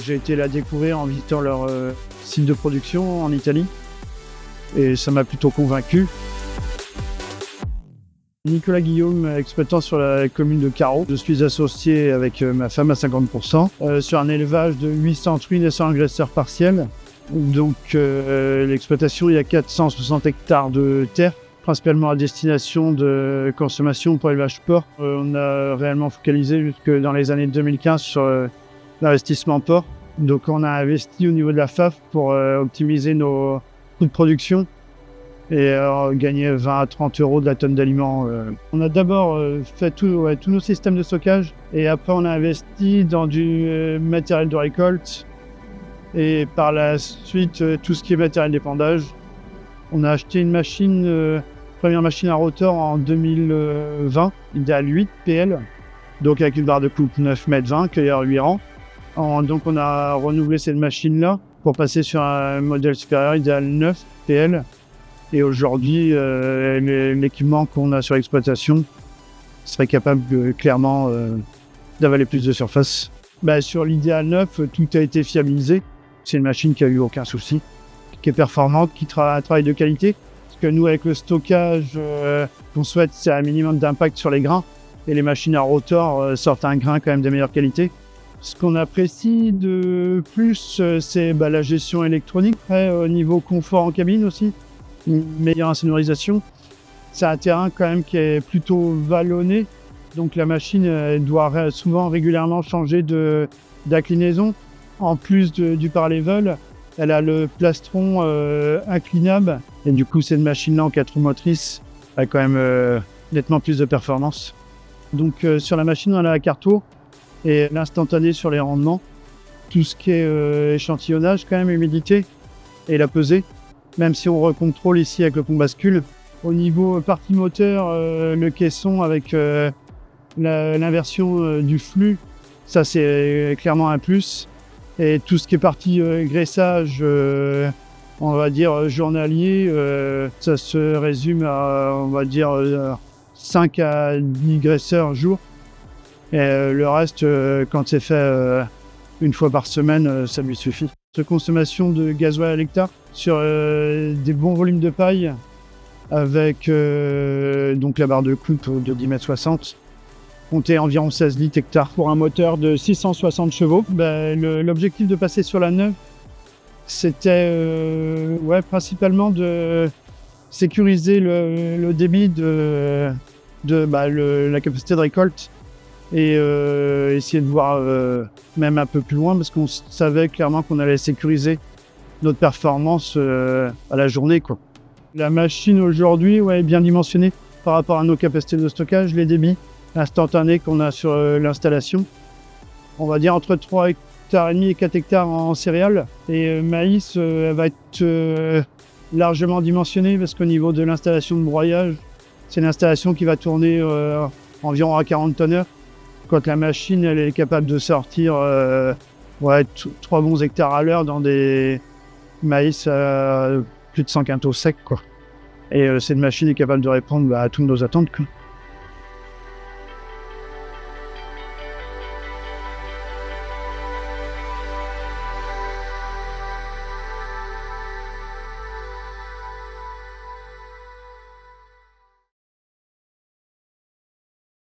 j'ai été la découvrir en visitant leur site de production en Italie et ça m'a plutôt convaincu. Nicolas Guillaume, exploitant sur la commune de Carreau. Je suis associé avec ma femme à 50% sur un élevage de 800 truies et 100 agresseurs partiels. Donc l'exploitation, il y a 460 hectares de terre, principalement à destination de consommation pour élevage porc. On a réellement focalisé jusque dans les années 2015 sur l'investissement porc. Donc on a investi au niveau de la FAF pour optimiser nos coûts de production et gagner 20 à 30 euros de la tonne d'aliments. On a d'abord fait tous nos systèmes de stockage et après on a investi dans du matériel de récolte et par la suite tout ce qui est matériel d'épandage. On a acheté une machine, première machine à rotor en 2020, idéal 8 PL, donc avec une barre de coupe 9 m 20, cueilleur 8 rangs. Donc on a renouvelé cette machine-là pour passer sur un modèle supérieur, idéal 9 PL. Et aujourd'hui, l'équipement qu'on a sur l'exploitation serait capable clairement d'avaler plus de surface. Sur l'idéal 9, tout a été fiabilisé. C'est une machine qui n'a eu aucun souci, qui est performante, qui a un travail de qualité. Parce que nous, avec le stockage qu'on souhaite, c'est un minimum d'impact sur les grains. Et les machines à rotor sortent un grain quand même de meilleure qualité. Ce qu'on apprécie de plus, c'est la gestion électronique. Après, au niveau confort en cabine aussi, une meilleure insonorisation. C'est un terrain quand même qui est plutôt vallonné. Donc la machine doit souvent régulièrement changer d'inclinaison. En plus du par-level, elle a le plastron inclinable. Et du coup, cette machine-là en 4 roues motrices a quand même nettement plus de performance. Donc sur la machine, on a la carte tour et l'instantané sur les rendements. Tout ce qui est échantillonnage, quand même, humidité et la pesée. Même si on recontrôle ici avec le pont bascule. Au niveau partie moteur, le caisson avec l'inversion du flux, ça c'est clairement un plus. Et tout ce qui est partie graissage, on va dire journalier, ça se résume à, on va dire, 5 à 10 graisseurs jour. Et le reste, quand c'est fait une fois par semaine, ça lui suffit. De consommation de gasoil à l'hectare sur des bons volumes de paille avec donc la barre de coupe de 10,60 m. Compter environ 16 litres hectare pour un moteur de 660 chevaux. L'objectif de passer sur la neuve, c'était principalement de sécuriser le débit de la capacité de récolte et essayer de voir même un peu plus loin parce qu'on savait clairement qu'on allait sécuriser notre performance à la journée, quoi. La machine aujourd'hui est bien dimensionnée par rapport à nos capacités de stockage, les débits instantanés qu'on a sur l'installation. On va dire entre 3,5 hectares et 4 hectares en céréales. Et maïs, elle va être largement dimensionnée parce qu'au niveau de l'installation de broyage, c'est une installation qui va tourner environ à 40 tonnes. Quand la machine elle est capable de sortir 3 bons hectares à l'heure dans des maïs à plus de 100 quintaux secs, quoi. Et cette machine est capable de répondre à toutes nos attentes, quoi.